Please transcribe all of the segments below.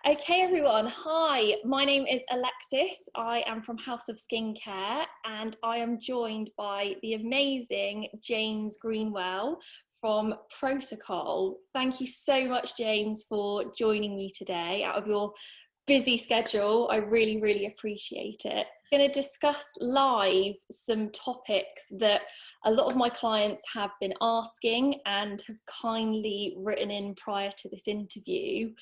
Okay, everyone. Hi, my name is Alexis. I am from House of Skincare and I am joined by the amazing James Greenwell from Proto-col. Thank you so much, James, for joining me today out of your busy schedule. I really appreciate it. I'm going to discuss live some topics that a lot of my clients have been asking and have kindly written in prior to this interview.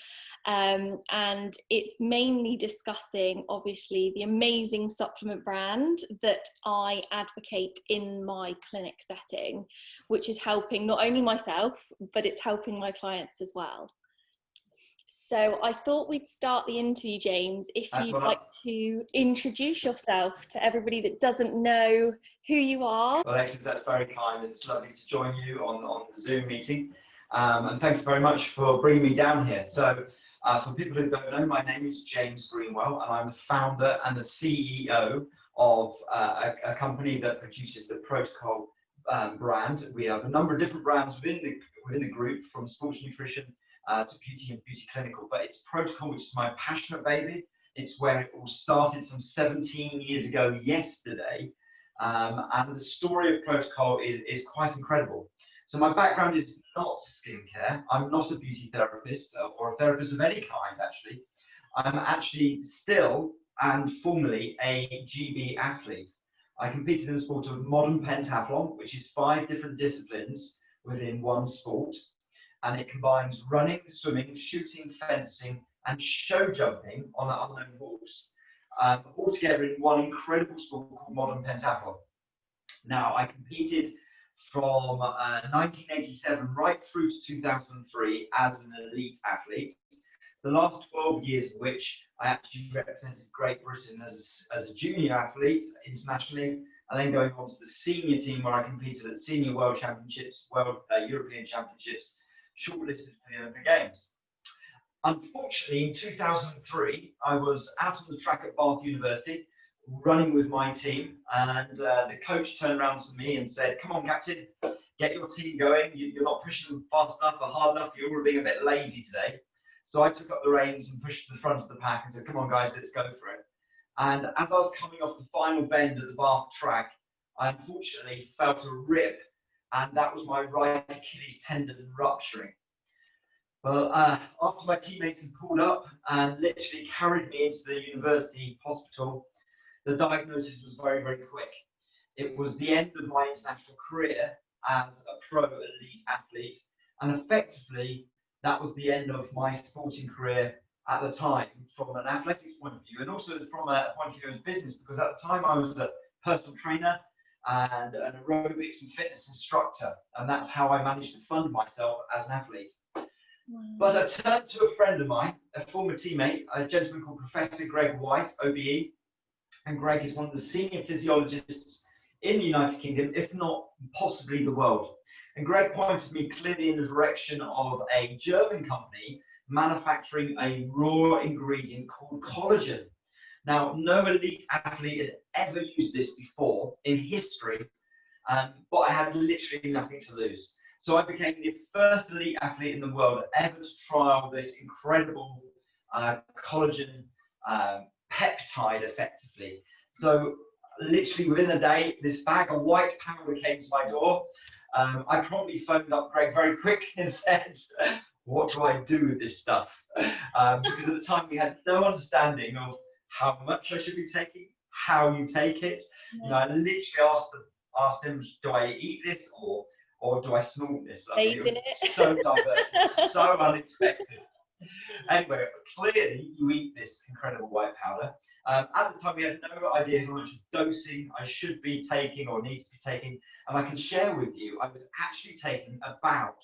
And it's mainly discussing, obviously, the amazing supplement brand that I advocate in my clinic setting, which is helping not only myself, but it's helping my clients as well. So I thought we'd start the interview, James, if you'd like to introduce yourself to everybody that doesn't know who you are. Well, Alexis, that's very kind. It's lovely to join you on the Zoom meeting. And thank you very much for bringing me down here. So for people who don't know, my name is James Greenwell, and I'm the founder and the CEO of a company that produces the Proto-col brand. We have a number of different brands within the group, from sports nutrition to beauty and beauty clinical, but it's Proto-col, which is my passionate baby. It's where it all started some 17 years ago yesterday. And the story of Proto-col is quite incredible. So my background is not skincare. I'm not a beauty therapist or a therapist of any kind, actually. I'm actually still and formerly a GB athlete. I competed in the sport of modern pentathlon, which is 5 different disciplines within one sport. And it combines running, swimming, shooting, fencing, and show jumping on an unknown horse, all together in one incredible sport called modern pentathlon. Now, I competed from 1987 right through to 2003 as an elite athlete, the last 12 years of which I actually represented Great Britain as a junior athlete internationally, and then going on to the senior team where I competed at senior world championships, European championships, shortlisted for the Olympic Games. Unfortunately, in 2003, I was out on the track at Bath University, running with my team, and the coach turned around to me and said, "Come on, captain, get your team going. You're not pushing them fast enough or hard enough. You're all being a bit lazy today." So I took up the reins and pushed to the front of the pack and said, "Come on, guys, let's go for it." And as I was coming off the final bend at the Bath track, I unfortunately felt a rip, and that was my right Achilles tendon rupturing. Well, after my teammates had pulled up and literally carried me into the university hospital, the diagnosis was very quick. It was the end of my international career as a pro elite athlete, and effectively that was the end of my sporting career at the time from an athletics point of view, and also from a point of view of business, because at the time I was a personal trainer and an aerobics and fitness instructor, and that's how I managed to fund myself as an athlete. Wow. But I turned to a friend of mine, a former teammate, a gentleman called Professor Greg White, OBE, and Greg is one of the senior physiologists in the United Kingdom, if not possibly the world. And Greg pointed me clearly in the direction of a German company manufacturing a raw ingredient called collagen. Now, no elite athlete had ever used this before in history, but I had literally nothing to lose. So I became the first elite athlete in the world ever to trial this incredible collagen peptide effectively. So literally within a day, this bag of white powder came to my door. I promptly phoned up Greg very quick and said, "What do I do with this stuff?" Because at the time we had no understanding of how much I should be taking, how you take it. You know, I literally asked him, "Do I eat this or do I snort this?" I mean, it was so diverse, so unexpected. Anyway, clearly you eat this incredible white powder. At the time, we had no idea how much dosing I should be taking or need to be taking. And I can share with you, I was actually taking about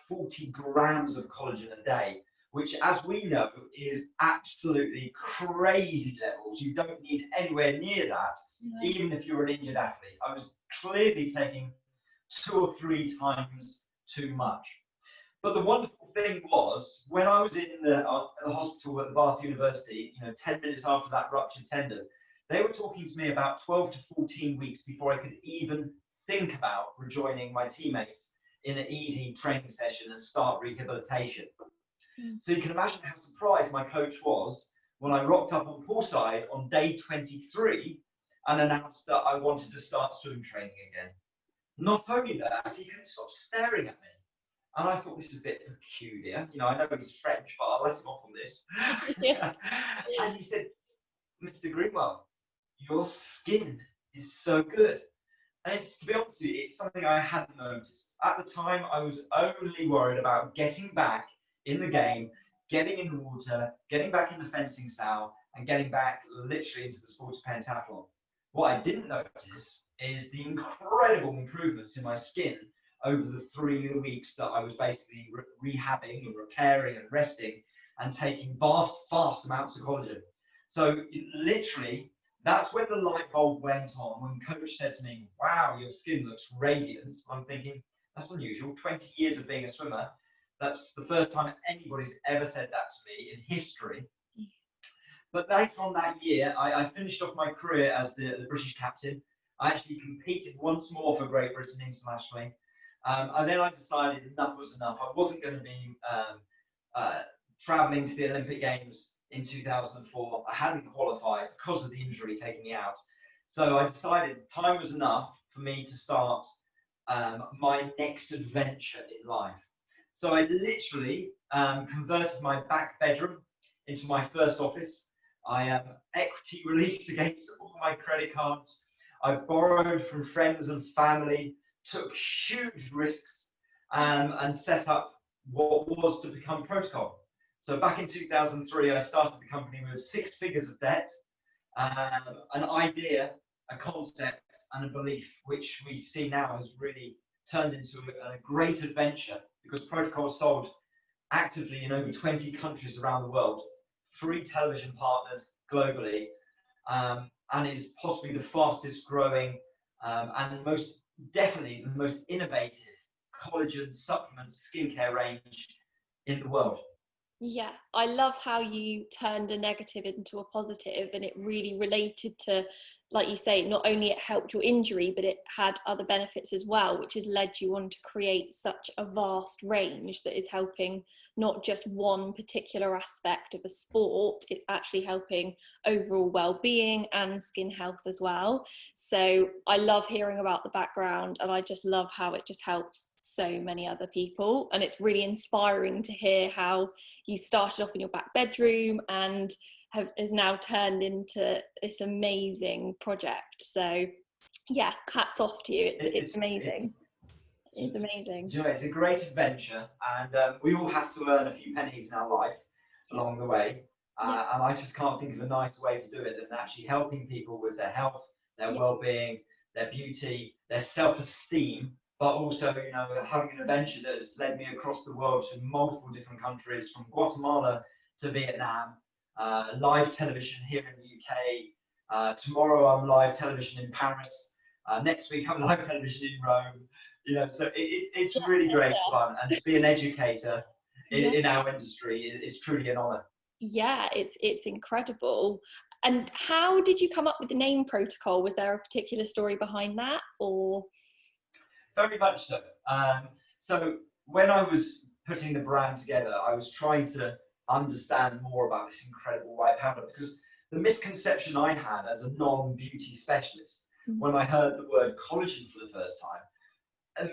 40 grams of collagen a day, which, as we know, is absolutely crazy levels. You don't need anywhere near that, even if you're an injured athlete. I was clearly taking 2 or 3 times too much. But the wonderful thing was, when I was in the hospital at the Bath University, 10 minutes after that ruptured tendon, they were talking to me about 12 to 14 weeks before I could even think about rejoining my teammates in an easy training session and start rehabilitation. Mm. So you can imagine how surprised my coach was when I rocked up on poolside on day 23 and announced that I wanted to start swim training again. Not only that, he couldn't stop staring at me. And I thought, this is a bit peculiar. You know, I know he's French, but I'll let him off on this. Yeah. And he said, Mr. Greenwell, your skin is so good. And it's, to be honest with you, it's something I hadn't noticed. At the time, I was only worried about getting back in the game, getting in the water, getting back in the fencing style, and getting back literally into the sport of pentathlon. What I didn't notice is the incredible improvements in my skin over the 3 weeks that I was basically rehabbing and repairing and resting and taking vast amounts of collagen. So literally, that's when the light bulb went on, when coach said to me, wow, your skin looks radiant. I'm thinking, that's unusual. 20 years of being a swimmer, that's the first time anybody's ever said that to me in history. But later on that year, I finished off my career as the British captain. I actually competed once more for Great Britain internationally. And then I decided enough was enough. I wasn't going to be traveling to the Olympic Games in 2004. I hadn't qualified because of the injury taking me out. So I decided time was enough for me to start my next adventure in life. So I literally converted my back bedroom into my first office. I equity released against all my credit cards. I borrowed from friends and family, took huge risks, and set up what was to become Proto-col. So back in 2003, I started the company with 6 figures of debt, an idea, a concept, and a belief, which we see now has really turned into a great adventure, because Proto-col is sold actively in over 20 countries around the world, 3 television partners globally, and is possibly the fastest growing and most definitely the most innovative collagen supplement skincare range in the world. Yeah, I love how you turned a negative into a positive, and it really related to, like you say, not only it helped your injury, but it had other benefits as well, which has led you on to create such a vast range that is helping not just one particular aspect of a sport, it's actually helping overall well-being and skin health as well. So I love hearing about the background, and I just love how it just helps so many other people. And it's really inspiring to hear how you started off in your back bedroom and has now turned into this amazing project. So yeah, hats off to you. It's amazing. It's amazing. You know, it's a great adventure, and we all have to earn a few pennies in our life along the way. And I just can't think of a nicer way to do it than actually helping people with their health, their well-being, their beauty, their self-esteem, but also, you know, having an adventure that has led me across the world to multiple different countries, from Guatemala to Vietnam, live television here in the UK. Tomorrow I'm live television in Paris. Next week I'm live television in Rome. You know, so it's really great fun, and to be an educator in our industry is truly an honour. Yeah, it's incredible. And how did you come up with the name Proto-col? Was there a particular story behind that, or? Very much so. So when I was putting the brand together, I was trying to understand more about this incredible white powder, because the misconception I had as a non-beauty specialist, when I heard the word collagen for the first time,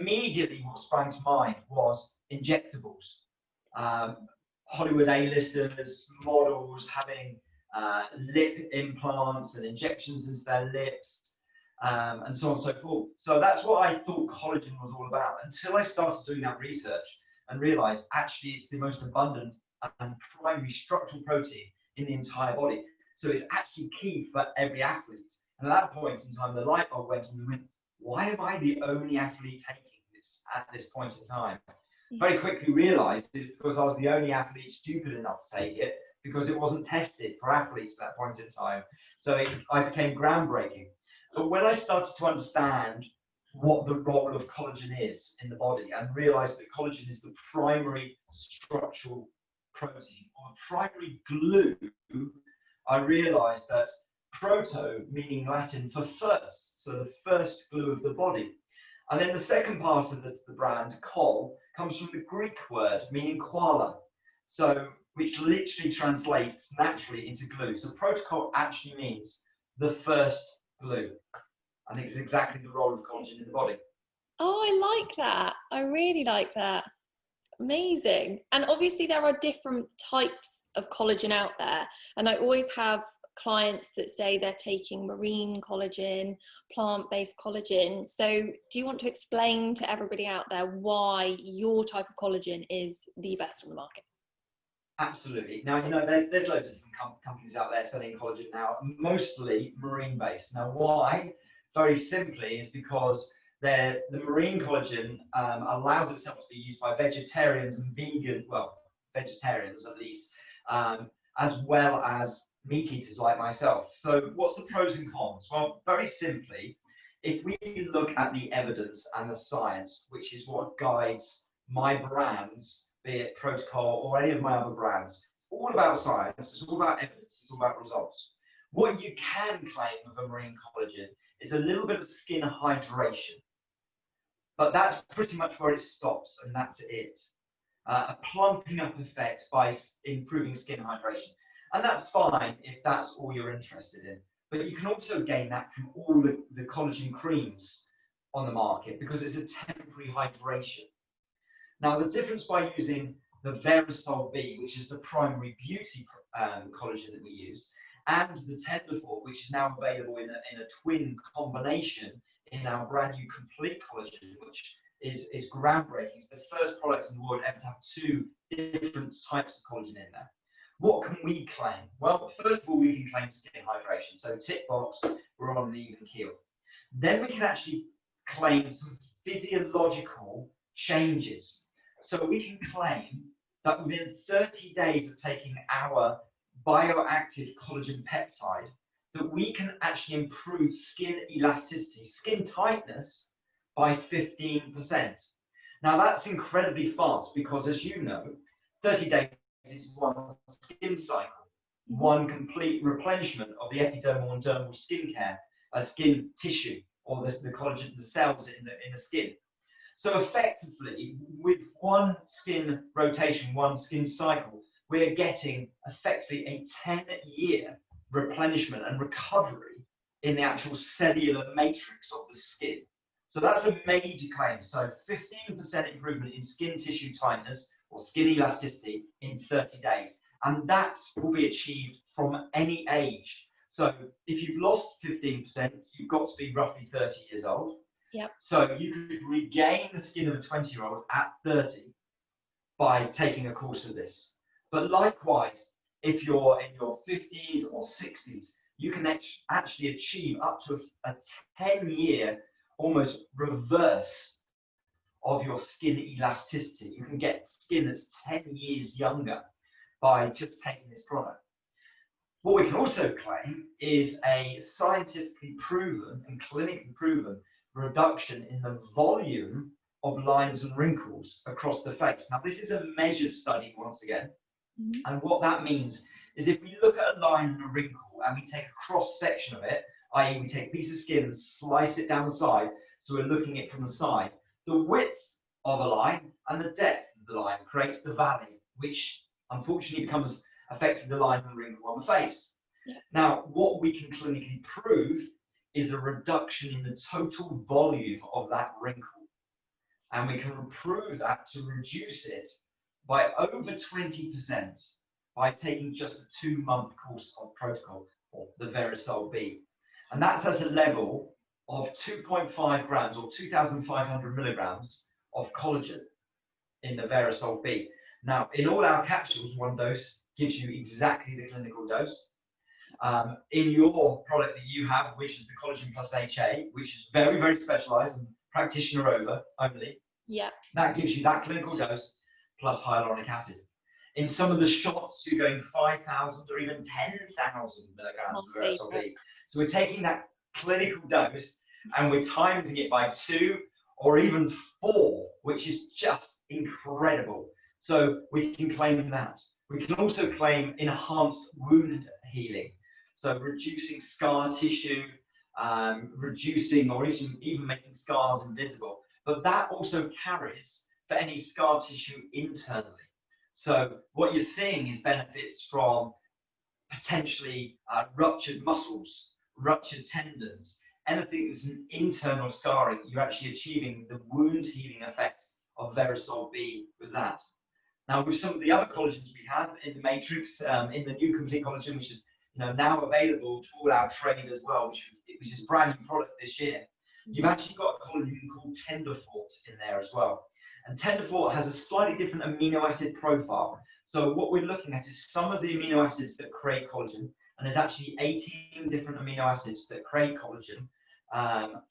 immediately what sprang to mind was injectables. Hollywood A-listers, models having lip implants and injections into their lips, and so on and so forth. So that's what I thought collagen was all about, until I started doing that research and realized actually it's the most abundant and primary structural protein in the entire body. So it's actually key for every athlete. And at that point in time, the light bulb went on and went, why am I the only athlete taking this at this point in time? Very quickly realized it's because I was the only athlete stupid enough to take it, because it wasn't tested for athletes at that point in time. So I became groundbreaking. But when I started to understand what the role of collagen is in the body, and realized that collagen is the primary structural protein, or primary glue, I realized that proto, meaning Latin for first, so the first glue of the body. And then the second part of the brand, col, comes from the Greek word meaning koala. So, which literally translates naturally into glue. So Proto-col actually means the first glue. I think it's exactly the role of collagen in the body. Oh, I like that. I really like that. Amazing. And obviously there are different types of collagen out there. And I always have clients that say they're taking marine collagen, plant-based collagen. So do you want to explain to everybody out there why your type of collagen is the best on the market? Absolutely. Now, there's loads of different companies out there selling collagen now, mostly marine based. Now, why? Very simply, is because the marine collagen allows itself to be used by vegetarians and vegetarians at least, as well as meat eaters like myself. So, what's the pros and cons? Well, very simply, if we look at the evidence and the science, which is what guides my brands, be it Proto-col or any of my other brands, it's all about science, it's all about evidence, it's all about results. What you can claim with a marine collagen is a little bit of skin hydration, but that's pretty much where it stops, and that's it. A plumping up effect by improving skin hydration. And that's fine if that's all you're interested in. But you can also gain that from all the collagen creams on the market because it's a temporary hydration. Now, the difference by using the Verisol B, which is the primary beauty collagen that we use, and the Tenderfort, which is now available in a twin combination in our brand new complete collagen, which is groundbreaking. It's the first product in the world ever to have two different types of collagen in there. What can we claim? Well, first of all, we can claim skin hydration. So tick box, we're on an even keel. Then we can actually claim some physiological changes. So we can claim that within 30 days of taking our bioactive collagen peptide, that we can actually improve skin elasticity, skin tightness by 15%. Now that's incredibly fast because, as you know, 30 days is one skin cycle, one complete replenishment of the epidermal and dermal skincare, skin tissue, or the collagen, the cells in the skin. So effectively, with one skin rotation, one skin cycle, we're getting effectively a 10-year replenishment and recovery in the actual cellular matrix of the skin. So that's a major claim. So 15% improvement in skin tissue tightness or skin elasticity in 30 days. And that will be achieved from any age. So if you've lost 15%, you've got to be roughly 30 years old. Yep. So you could regain the skin of a 20-year-old at 30 by taking a course of this. But likewise, if you're in your 50s or 60s, you can actually achieve up to a 10-year almost reverse of your skin elasticity. You can get skin that's 10 years younger by just taking this product. What we can also claim is a scientifically proven and clinically proven reduction in the volume of lines and wrinkles across the face. Now, this is a measured study once again. And what that means is if we look at a line and a wrinkle and we take a cross section of it, i.e. we take a piece of skin and slice it down the side, so we're looking at it from the side, the width of a line and the depth of the line creates the valley, which unfortunately becomes effectively the line and wrinkle on the face. Yeah. Now, what we can clinically prove is a reduction in the total volume of that wrinkle. And we can prove that to reduce it by over 20% by taking just a 2-month course of Proto-col, or the Verisol B. And that's at a level of 2.5 grams or 2,500 milligrams of collagen in the Verisol B. Now, in all our capsules, one dose gives you exactly the clinical dose. In your product that you have, which is the Collagen Plus HA, which is very, very specialized and practitioner only, Yeah. that gives you that clinical dose plus hyaluronic acid. In some of the shots, you're going 5,000 or even 10,000 milligrams of Verisol B. So we're taking that clinical dose and we're timing it by 2 or even 4, which is just incredible. So we can claim that. We can also claim enhanced wound healing. So reducing scar tissue, reducing or even making scars invisible. But that also carries for any scar tissue internally. So what you're seeing is benefits from potentially ruptured muscles, ruptured tendons, anything that's an internal scarring. You're actually achieving the wound healing effect of Verisol B with that. Now, with some of the other collagens we have in the matrix, in the new complete collagen, which is now available to all our trade as well, which is a brand new product this year, you've actually got a collagen called Tenderfort in there as well. And Tenderfort has a slightly different amino acid profile. So what we're looking at is some of the amino acids that create collagen, and there's actually 18 different amino acids that create collagen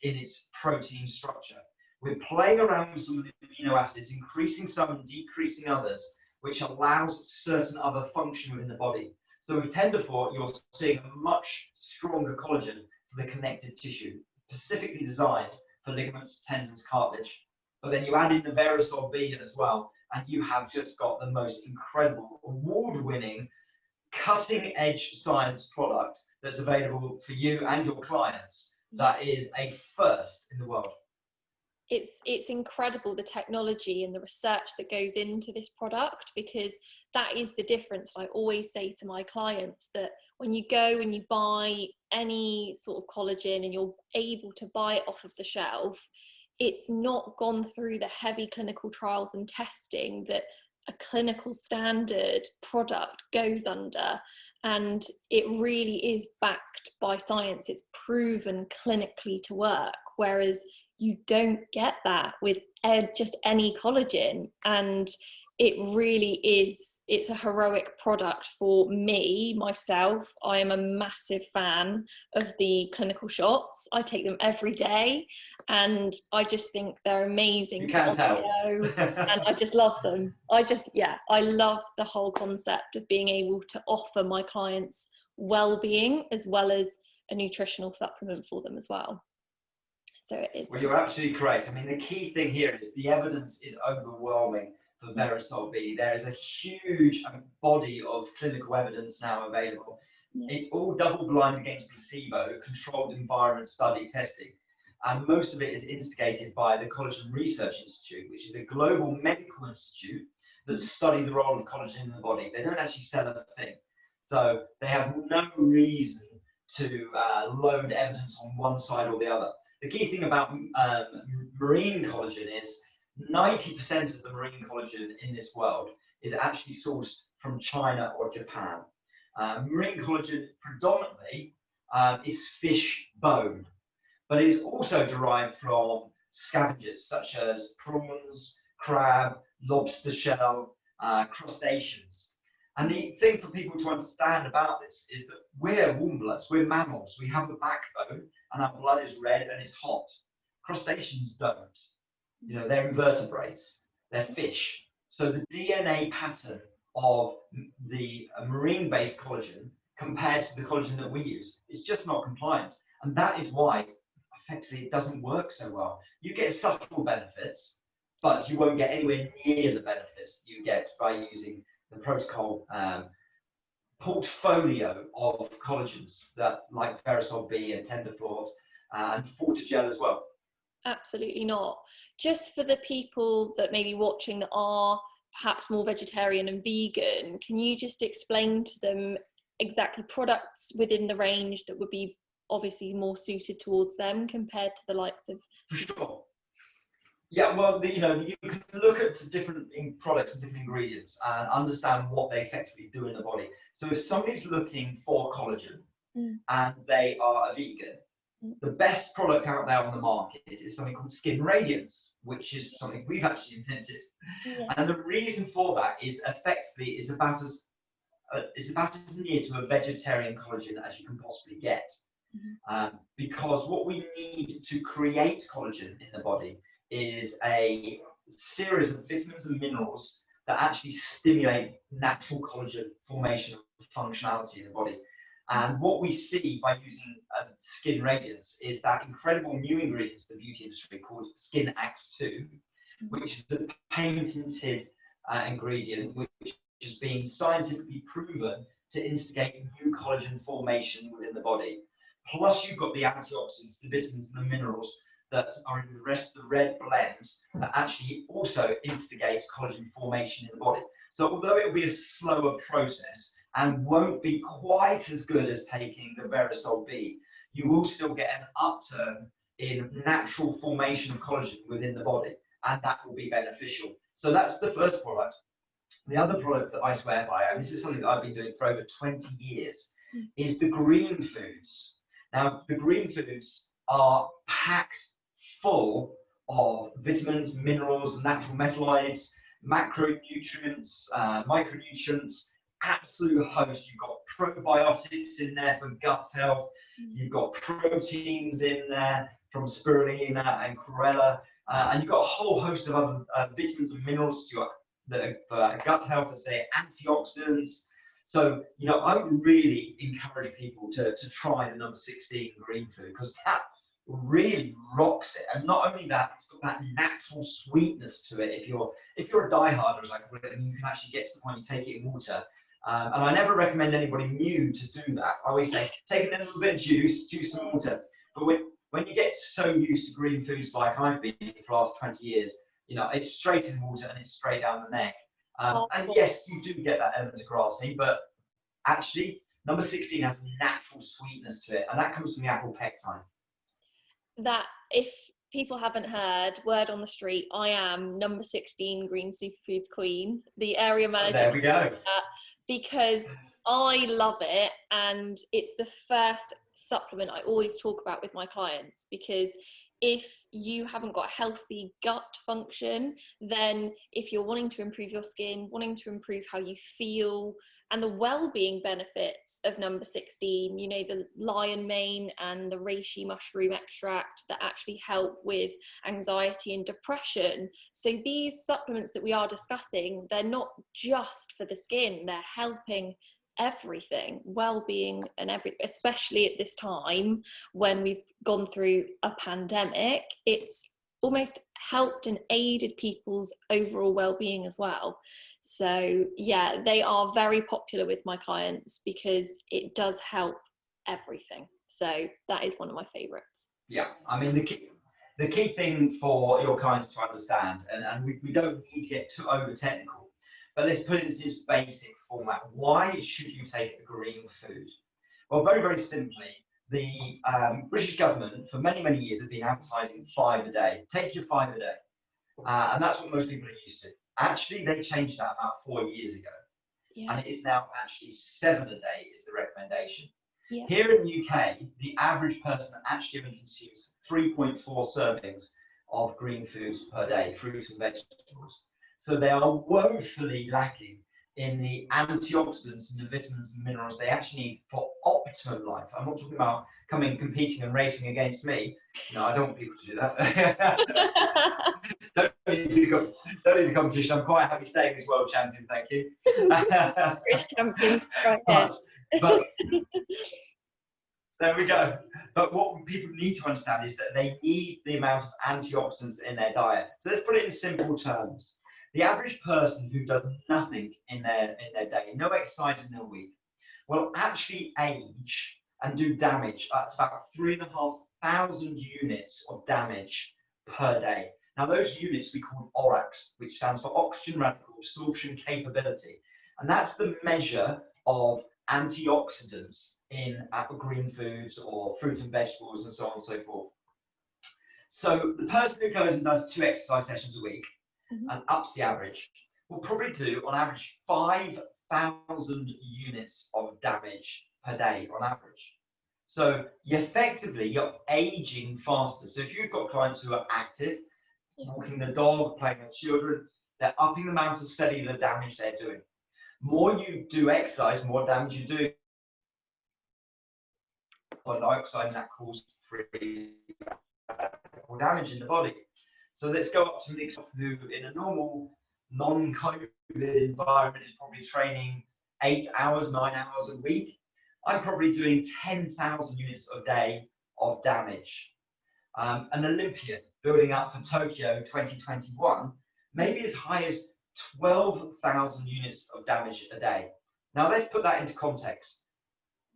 in its protein structure. We're playing around with some of the amino acids, increasing some and decreasing others, which allows certain other function within the body. So with Tenderfort, you're seeing a much stronger collagen for the connective tissue, specifically designed for ligaments, tendons, cartilage. But then you add in the Verisol B as well, and you have just got the most incredible, award-winning, cutting-edge science product that's available for you and your clients. That is a first in the world. It's incredible, the technology and the research that goes into this product, because that is the difference. I always say to my clients that when you go and you buy any sort of collagen and you're able to buy it off of the shelf, it's not gone through the heavy clinical trials and testing that a clinical standard product goes under, and it really is backed by science. It's proven clinically to work, whereas you don't get that with just any collagen. And it really is, it's a heroic product for me, myself. I am a massive fan of the clinical shots. I take them every day, and I just think they're amazing. You can tell. And I just love them. I love the whole concept of being able to offer my clients well-being as well as a nutritional supplement for them as well. So it is. Well, you're absolutely correct. I mean, the key thing here is the evidence is overwhelming for Verisol B. There is a huge body of clinical evidence now available. It's all double-blind against placebo, controlled environment study testing. And most of it is instigated by the Collagen Research Institute, which is a global medical institute that study the role of collagen in the body. They don't actually sell a thing. So they have no reason to load evidence on one side or the other. The key thing about marine collagen is 90% of the marine collagen in this world is actually sourced from China or Japan. Marine collagen predominantly is fish bone, but it is also derived from scavengers such as prawns, crab, lobster shell, crustaceans. And the thing for people to understand about this is that we're warm bloods, we're mammals, we have a backbone, and our blood is red and it's hot. Crustaceans don't. They're invertebrates, they're fish. So the DNA pattern of the marine-based collagen compared to the collagen that we use is just not compliant. And that is why, effectively, it doesn't work so well. You get subtle benefits, but you won't get anywhere near the benefits you get by using the Proto-col portfolio of collagens that like Verisol B and Tenderfort and Fortigel as well. Absolutely not. Just for the people that may be watching that are perhaps more vegetarian and vegan, can you just explain to them exactly products within the range that would be obviously more suited towards them compared to the likes of... For sure. Yeah, well, you can look at different products and different ingredients and understand what they effectively do in the body. So if somebody's looking for collagen and they are a vegan, the best product out there on the market is something called Skin Radiance, which is something we've actually invented. And the reason for that is effectively is about as near to a vegetarian collagen as you can possibly get. Because what we need to create collagen in the body is a series of vitamins and minerals that actually stimulate natural collagen formation and functionality in the body. And what we see by using Skin Radiance is that incredible new ingredient to the beauty industry called Skin Axe2, which is a patented ingredient which has been scientifically proven to instigate new collagen formation within the body. Plus, you've got the antioxidants, the vitamins, and the minerals that are in the rest of the red blend that actually also instigate collagen formation in the body. So although it will be a slower process and won't be quite as good as taking the Verisol B, you will still get an upturn in natural formation of collagen within the body, and that will be beneficial. So that's the first product. The other product that I swear by, and this is something that I've been doing for over 20 years, is the green foods. Now, the green foods are packed full of vitamins, minerals, natural metalloids, macronutrients, micronutrients, absolute host. You've got probiotics in there for gut health. You've got proteins in there from spirulina and chlorella, and you've got a whole host of other vitamins and minerals. You've got the gut health, let's say antioxidants. So, you know, I would really encourage people to try the number 16 green food, because that really rocks it. And not only that, it's got that natural sweetness to it. If you're a dieharder, as I call it, and you can actually get to the point you take it in water. And I never recommend anybody new to do that. I always say, take a little bit of juice and water. But when you get so used to green foods like I've been for the last 20 years, you know, it's straight in water and it's straight down the neck. And yes, you do get that element of grass seed, but actually, number 16 has natural sweetness to it, and that comes from the apple pectin. That, if people haven't heard, word on the street, I am number 16 green superfoods queen, the area manager. There we go. Because I love it, and it's the first supplement I always talk about with my clients, because if you haven't got healthy gut function, then if you're wanting to improve your skin, wanting to improve how you feel, and the well-being benefits of number 16, you know, the lion mane and the reishi mushroom extract that actually help with anxiety and depression. So these supplements that we are discussing, they're not just for the skin, they're helping everything, well-being and especially at this time when we've gone through a pandemic, it's almost helped and aided people's overall well-being as well. So yeah, they are very popular with my clients because it does help everything. So that is one of my favorites. Yeah, I mean, the key thing for your clients to understand, and we don't need to get too over technical, but let's put it in this basic format. Why should you take a green food? Well, very, very simply, the British government for many, many years have been advertising 5 a day. Take your 5 a day. And that's what most people are used to. Actually, they changed that about 4 years ago. Yeah. And it is now actually 7 a day is the recommendation. Yeah. Here in the UK, the average person actually only consumes 3.4 servings of green foods per day, fruits and vegetables. So they are woefully lacking in the antioxidants and the vitamins and minerals they actually need for optimum life. I'm not talking about competing and racing against me. No, I don't want people to do that. don't need the competition. I'm quite happy staying as world champion, thank you. British champion, right. But there we go. But what people need to understand is that they need the amount of antioxidants in their diet. So let's put it in simple terms. The average person who does nothing in their day, no exercise in their week, will actually age and do damage. That's about 3,500 units of damage per day. Now, those units we call ORACs, which stands for oxygen radical absorption capability. And that's the measure of antioxidants in green foods or fruit and vegetables and so on and so forth. So the person who goes and does 2 exercise sessions a week and ups the average will probably do on average 5,000 units of damage per day on average. So you're aging faster. So if you've got clients who are active, walking the dog, playing with children, they're upping the amount of cellular damage they're doing. More you do exercise, more damage you do. Dioxide, that causes free damage in the body. So let's go up to Nick, who in a normal non-COVID environment is probably training 8 hours, 9 hours a week. I'm probably doing 10,000 units a day of damage. An Olympian building up for Tokyo 2021, maybe as high as 12,000 units of damage a day. Now let's put that into context.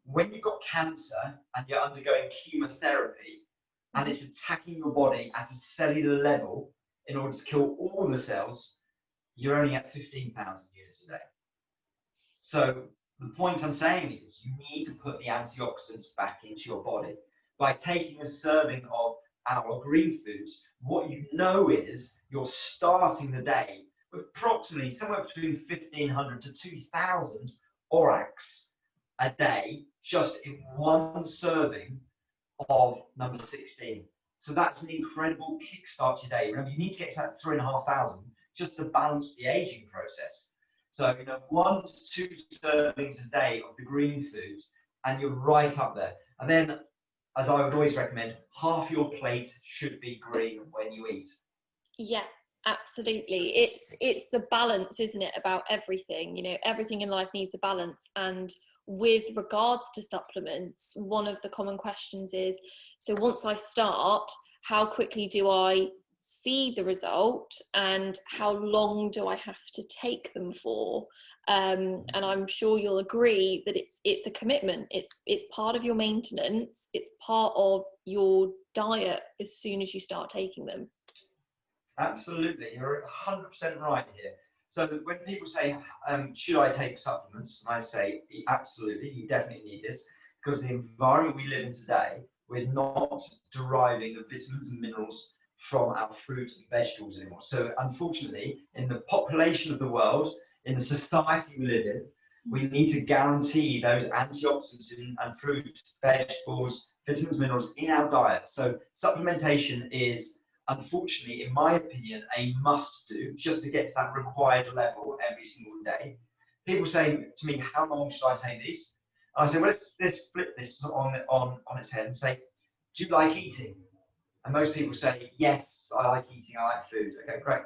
When you've got cancer and you're undergoing chemotherapy and it's attacking your body at a cellular level in order to kill all the cells, you're only at 15,000 units a day. So the point I'm saying is you need to put the antioxidants back into your body. By taking a serving of our green foods, what you know is you're starting the day with approximately somewhere between 1,500 to 2,000 ORACs a day, just in one serving of number 16. So that's an incredible kickstart to your day. Remember, you need to get to that 3,500 just to balance the aging process. So, 1 to 2 servings a day of the green foods, and you're right up there. And then, as I would always recommend, half your plate should be green when you eat. Yeah, absolutely. It's the balance, isn't it, about everything? Everything in life needs a balance. And with regards to supplements, one of the common questions is, so once I start, how quickly do I see the result, and how long do I have to take them for? And I'm sure you'll agree that it's a commitment. It's part of your maintenance. It's part of your diet as soon as you start taking them. Absolutely, you're 100% right here. So when people say, should I take supplements? And I say, absolutely, you definitely need this, because the environment we live in today, we're not deriving the vitamins and minerals from our fruit and vegetables anymore. So unfortunately, in the population of the world, in the society we live in, we need to guarantee those antioxidants and fruit, vegetables, vitamins, minerals in our diet. So supplementation is, unfortunately, in my opinion, a must do just to get to that required level every single day. People say to me, how long should I take these? And I say, well, let's flip this on its head and say, do you like eating? And most people say, yes, I like eating, I like food. Okay, great.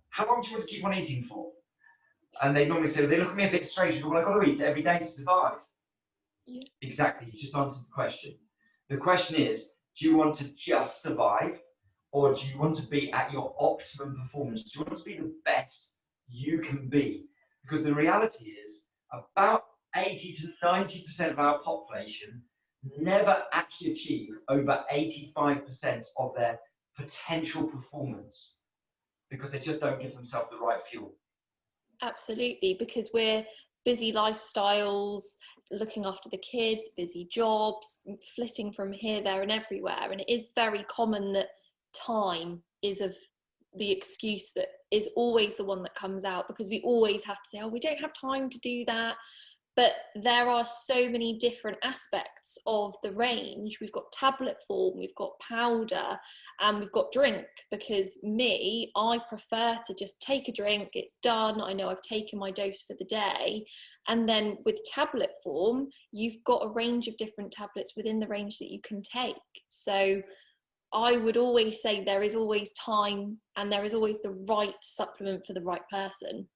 How long do you want to keep on eating for? And they normally say, well, they look at me a bit strange. Well, I've got to eat every day to survive. Yeah. Exactly, you just answered the question. The question is, do you want to just survive? Or do you want to be at your optimum performance? Do you want to be the best you can be? Because the reality is about 80 to 90% of our population never actually achieve over 85% of their potential performance because they just don't give themselves the right fuel. Absolutely, because we're busy lifestyles, looking after the kids, busy jobs, flitting from here, there and everywhere. And it is very common that time is of the excuse that is always the one that comes out, because we always have to say, oh, we don't have time to do that. But there are so many different aspects of the range. We've got tablet form, we've got powder, and we've got drink. Because I prefer to just take a drink, it's done, I know I've taken my dose for the day. And then with tablet form, you've got a range of different tablets within the range that you can take. So I would always say there is always time, and there is always the right supplement for the right person.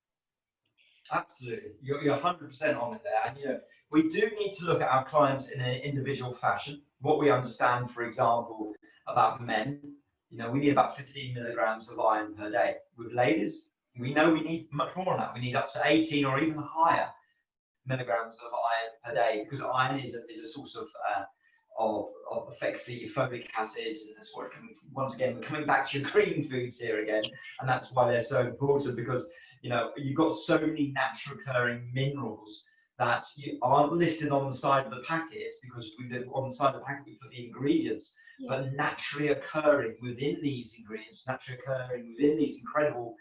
Absolutely, you're 100% on it there. And we do need to look at our clients in an individual fashion. What we understand, for example, about men, we need about 15 milligrams of iron per day. With ladies, we know we need much more than that. We need up to 18 or even higher milligrams of iron per day, because iron is a source of effectively folic acids, and that's what once again, we're coming back to your green foods here again, and that's why they're so important, because you've got so many natural occurring minerals that aren't listed on the side of the packet, because on the side of the packet we put the ingredients, but naturally occurring within these ingredients, naturally occurring within these incredible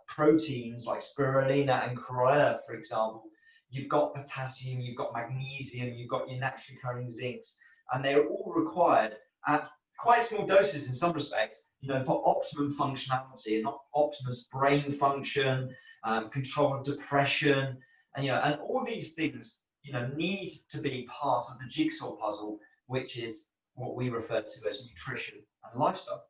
proteins like spirulina and chlorella, for example. You've got potassium, you've got magnesium, you've got your naturally occurring zincs, and they're all required at quite small doses in some respects, for optimum functionality and optimus brain function, control of depression, and all these things, need to be part of the jigsaw puzzle, which is what we refer to as nutrition and lifestyle.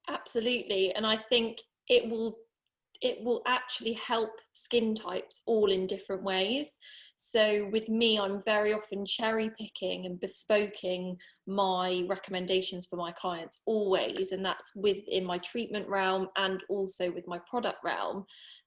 Absolutely, and I think it will actually help skin types all in different ways. So with me, I'm very often cherry picking and bespoking my recommendations for my clients always, and that's within my treatment realm and also with my product realm.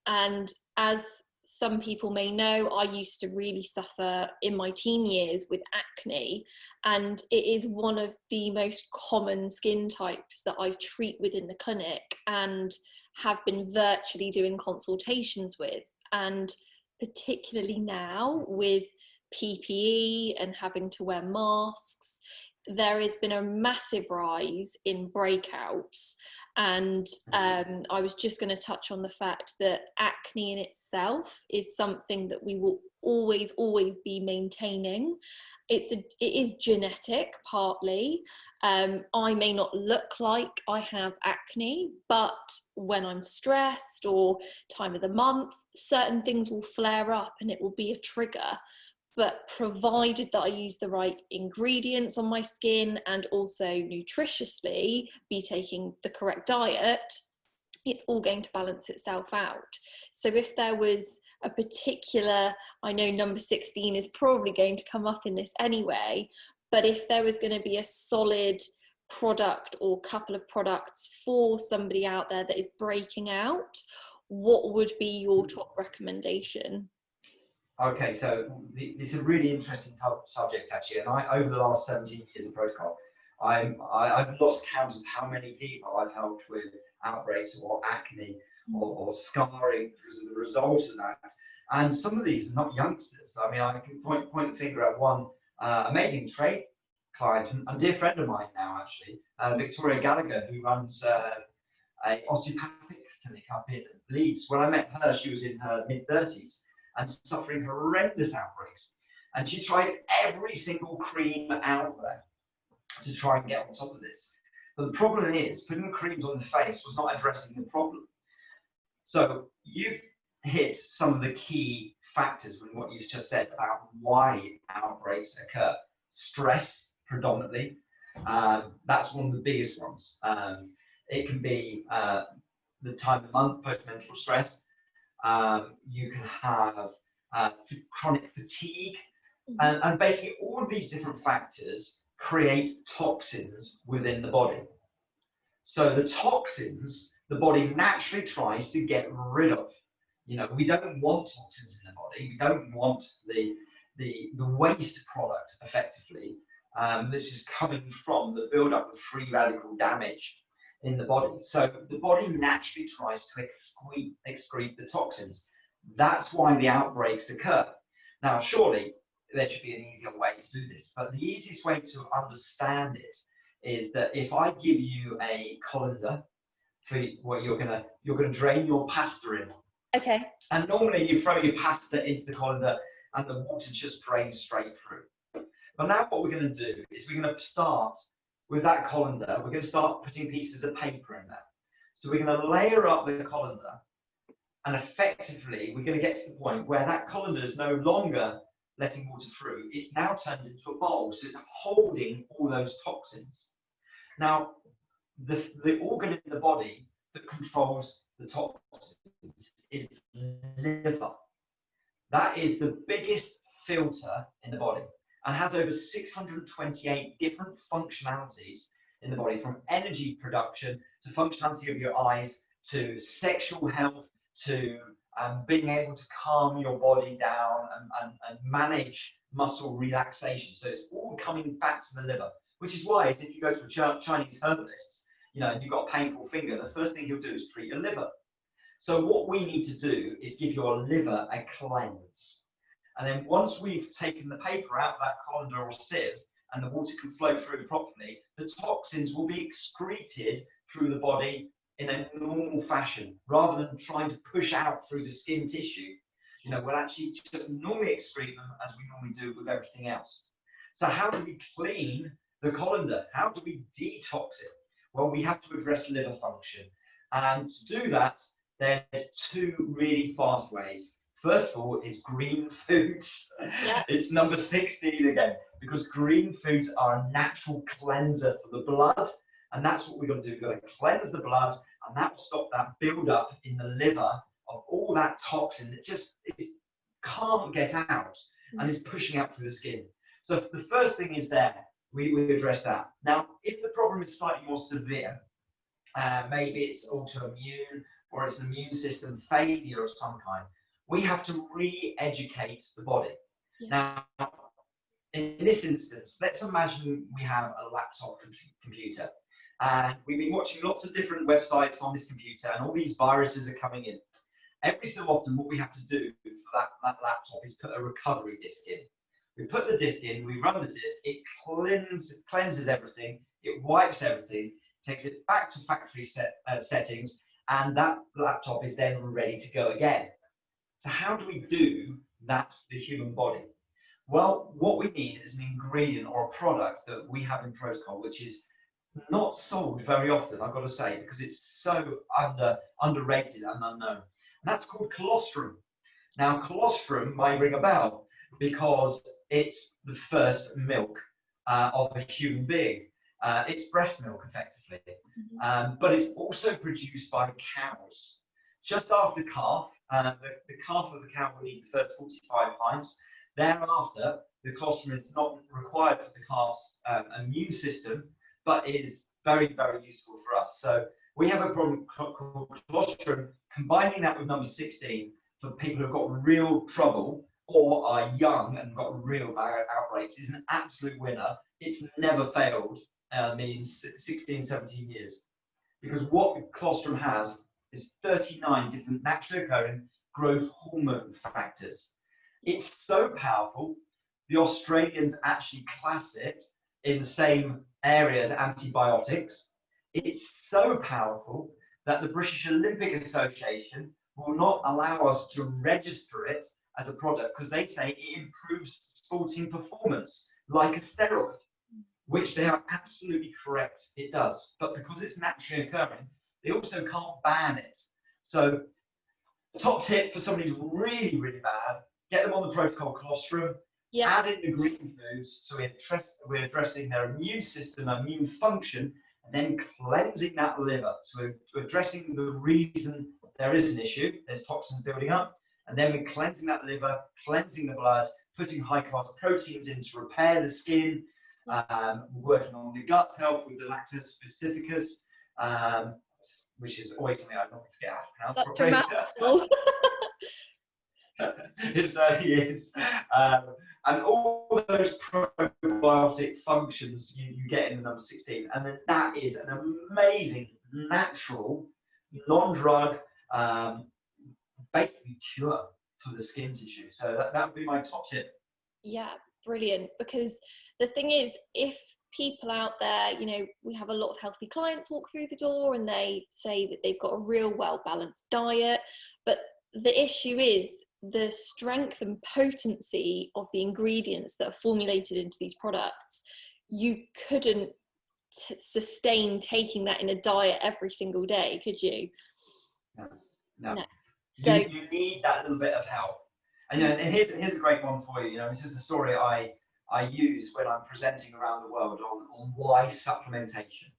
And as some people may know, I used to really suffer in my teen years with acne, and it is one of the most common skin types that I treat within the clinic and have been virtually doing consultations with. And particularly now with PPE and having to wear masks, there has been a massive rise in breakouts. And I was just going to touch on the fact that acne in itself is something that we will always be maintaining. It is genetic partly. I may not look like I have acne, but when I'm stressed or time of the month, certain things will flare up and it will be a trigger. But provided that I use the right ingredients on my skin and also nutritiously be taking the correct diet, it's all going to balance itself out. So if there was a particular, I know number 16 is probably going to come up in this anyway, but if there was going to be a solid product or couple of products for somebody out there that is breaking out, what would be your top recommendation? Okay, so it's a really interesting subject actually, and over the last 17 years of Proto-col, I've lost count of how many people I've helped with outbreaks or acne or scarring because of the result of that. And some of these are not youngsters. I mean, I can point the finger at one amazing trade client and dear friend of mine now actually, Victoria Gallagher, who runs a osteopathic clinic up in Leeds. When I met her, she was in her mid-30s. And suffering horrendous outbreaks. And she tried every single cream out there to try and get on top of this. But the problem is, putting creams on the face was not addressing the problem. So you've hit some of the key factors with what you've just said about why outbreaks occur. Stress, predominantly. That's one of the biggest ones. It can be the time of the month, postmenstrual stress. You can have chronic fatigue, and basically all of these different factors create toxins within the body. So the toxins, the body naturally tries to get rid of. You know, we don't want toxins in the body. We don't want the waste product, effectively, this is coming from the buildup of free radical damage in the body. So the body naturally tries to excrete the toxins. That's why the outbreaks occur. Now, surely there should be an easier way to do this, but the easiest way to understand it is that if I give you a colander for what you're gonna drain your pasta in. Okay. And normally you throw your pasta into the colander and the water just drains straight through. But now what we're going to do is we're going to start with that colander. We're going to start putting pieces of paper in there. So we're going to layer up the colander, and effectively we're going to get to the point where that colander is no longer letting water through. It's now turned into a bowl, so it's holding all those toxins. Now, the organ in the body that controls the toxins is the liver. That is the biggest filter in the body and has over 628 different functionalities in the body, from energy production to functionality of your eyes to sexual health to being able to calm your body down and manage muscle relaxation. So it's all coming back to the liver, which is why if you go to a Chinese herbalist, you know, and you've got a painful finger, the first thing he'll do is treat your liver. So what we need to do is give your liver a cleanse. And then once we've taken the paper out of that colander or sieve and the water can flow through properly, the toxins will be excreted through the body in a normal fashion, rather than trying to push out through the skin tissue. You know, we'll actually just normally excrete them as we normally do with everything else. So how do we clean the colander? How do we detox it? Well, we have to address liver function. And to do that, there's two really fast ways. First of all is green foods. Yeah. It's number 16 again, because green foods are a natural cleanser for the blood. And that's what we're going to do. We're going to cleanse the blood, and that will stop that build-up in the liver of all that toxin that just can't get out and is pushing out through the skin. So the first thing is there. We address that. Now, if the problem is slightly more severe, maybe it's autoimmune or it's an immune system failure of some kind, we have to re-educate the body. Yeah. Now, in this instance, let's imagine we have a laptop computer, and we've been watching lots of different websites on this computer, and all these viruses are coming in. Every so often, what we have to do for that laptop is put a recovery disk in. We put the disk in, we run the disk, it cleanses everything, it wipes everything, takes it back to factory settings, and that laptop is then ready to go again. So how do we do that for the human body? Well, what we need is an ingredient or a product that we have in Proto-col, which is not sold very often, I've got to say, because it's so underrated and unknown. And that's called colostrum. Now, colostrum might ring a bell because it's the first milk of a human being. It's breast milk, effectively. But it's also produced by cows. Just after calf, the calf of the cow will need the first 45 pints. Thereafter, the colostrum is not required for the calf's immune system, but is very, very useful for us. So we have a problem called colostrum. Combining that with number 16 for people who've got real trouble or are young and got real bad outbreaks is an absolute winner. It's never failed in 16, 17 years. Because what colostrum has is 39 different naturally occurring growth hormone factors. It's so powerful, the Australians actually class it in the same area as antibiotics. It's so powerful that the British Olympic Association will not allow us to register it as a product because they say it improves sporting performance like a steroid, which they are absolutely correct, it does. But because it's naturally occurring, they also can't ban it. So top tip for somebody who's really, really bad, get them on the Proto-col colostrum, add in the green foods, so we're addressing their immune system, immune function, and then cleansing that liver. So we're addressing the reason there is an issue, there's toxins building up, and then we're cleansing that liver, cleansing the blood, putting high-class proteins in to repair the skin, working on the gut health with the lactose specificus, which is always something I normally forget how to pronounce. Such a mouthful. It certainly is. And all those probiotic functions you get in the number 16. And then that is an amazing, natural, non-drug, basically cure for the skin tissue. So that would be my top tip. Yeah, brilliant. Because the thing is, if people out there, you know, we have a lot of healthy clients walk through the door and they say that they've got a real well-balanced diet, but the issue is the strength and potency of the ingredients that are formulated into these products. You couldn't sustain taking that in a diet every single day, could you? No. So you need that little bit of help. And, you know, and here's a great one for you. You know, this is the story I use when I'm presenting around the world on why supplementation.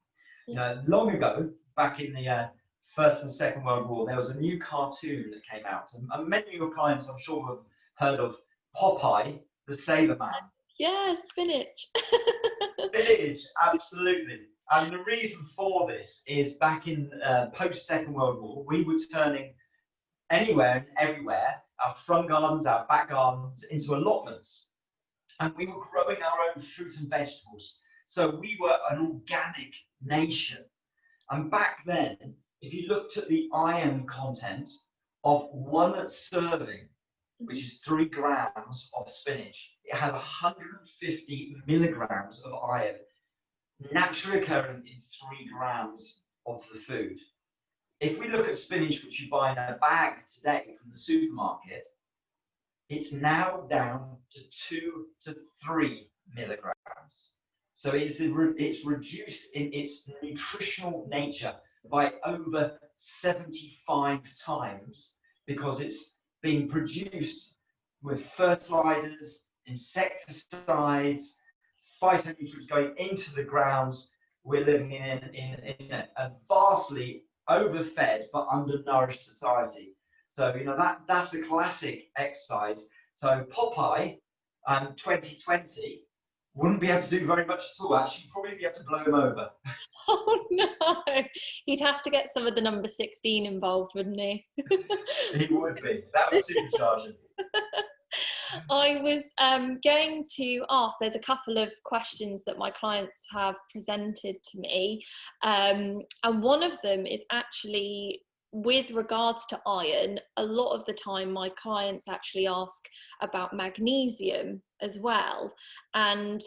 You know, long ago, back in the First and Second World War, there was a new cartoon that came out, and many of your clients, I'm sure, have heard of Popeye, the Sailor Man. Yeah, spinach. Spinach, absolutely. And the reason for this is back in post-Second World War, we were turning anywhere and everywhere, our front gardens, our back gardens, into allotments. And we were growing our own fruit and vegetables. So we were an organic nation. And back then, if you looked at the iron content of one serving, which is 3 grams of spinach, it had 150 milligrams of iron, naturally occurring in 3 grams of the food. If we look at spinach, which you buy in a bag today from the supermarket, it's now down to 2 to 3 milligrams. So it's reduced in its nutritional nature by over 75 times because it's being produced with fertilizers, insecticides, phytonutrients going into the grounds. We're living in a vastly overfed but undernourished society. So, you know, that's a classic exercise. So Popeye 2020 wouldn't be able to do very much at all. Actually, you'd probably be able to blow him over. Oh no, he'd have to get some of the number 16 involved, wouldn't he? He would be. That would supercharge him. I was going to ask, there's a couple of questions that my clients have presented to me, and one of them is actually with regards to iron. A lot of the time my clients actually ask about magnesium as well, and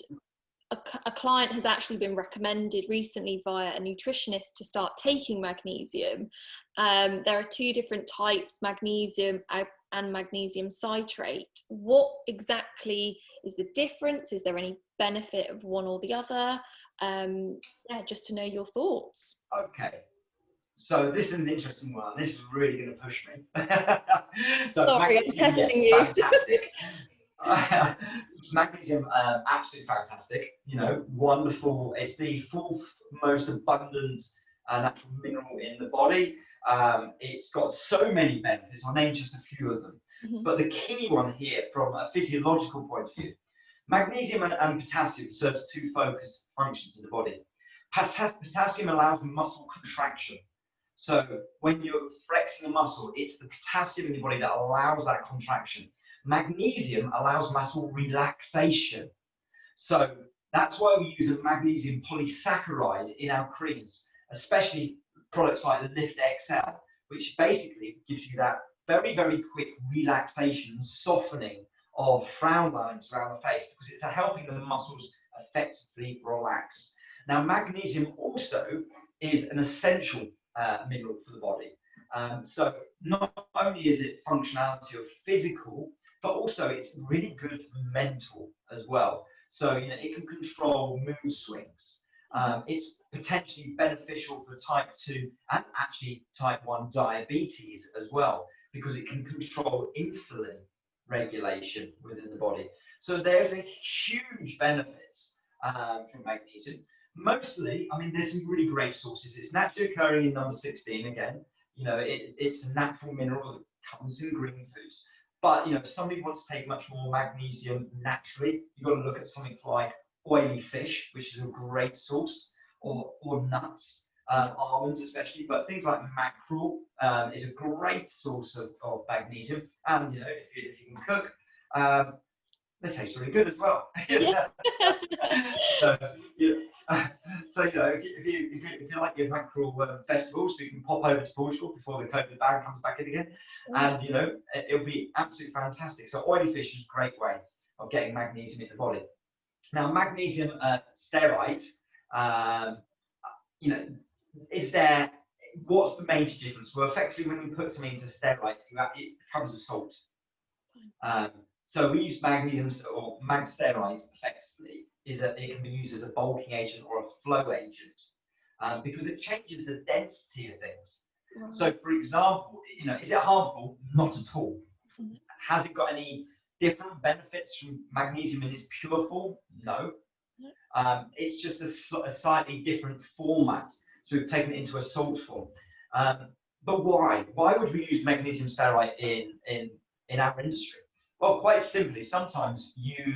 a client has actually been recommended recently via a nutritionist to start taking magnesium. There are two different types, magnesium and magnesium citrate. What exactly is the difference? Is there any benefit of one or the other? Yeah, just to know your thoughts. Okay. So this is an interesting one. This is really going to push me. So Sorry, I'm magnesium, testing yes, you. fantastic. Magnesium, absolutely fantastic. You know, wonderful. It's the fourth most abundant natural mineral in the body. It's got so many benefits. I'll name just a few of them. Mm-hmm. But the key one here, from a physiological point of view, magnesium and potassium serve two focused functions in the body. Potassium allows muscle contraction. So when you're flexing a muscle, it's the potassium in your body that allows that contraction. Magnesium allows muscle relaxation. So that's why we use a magnesium polysaccharide in our creams, especially products like the Lift XL, which basically gives you that very, very quick relaxation and softening of frown lines around the face, because it's helping the muscles effectively relax. Now, magnesium also is an essential mineral for the body. So not only is it functionality of physical, but also it's really good for mental as well. So, you know, it can control mood swings. It's potentially beneficial for type 2 and actually type 1 diabetes as well, because it can control insulin regulation within the body. So there's a huge benefits from magnesium. Mostly, I mean, there's some really great sources. It's naturally occurring in number 16 again. You know, it's a natural mineral that comes in green foods. But, you know, if somebody wants to take much more magnesium naturally, you've got to look at something like oily fish, which is a great source, or nuts, almonds especially. But things like mackerel is a great source of magnesium. And, you know, if you can cook, they taste really good as well. So, so you know, if you like your mackerel festivals, so you can pop over to Portugal before the COVID ban comes back in again, and you know, it'll be absolutely fantastic. So oily fish is a great way of getting magnesium in the body. Now, magnesium stearate, you know, is there? What's the major difference? Well, effectively, when you put something into stearate, it becomes a salt. So we use magnesium or mag stearate effectively. It can be used as a bulking agent or a flow agent because it changes the density of things. Right. So, for example, you know, is it harmful? Not at all. Mm-hmm. Has it got any different benefits from magnesium in its pure form? No. It's just a slightly different format. So we've taken it into a salt form. But why? Why would we use magnesium stearate in our industry? Well, quite simply, sometimes you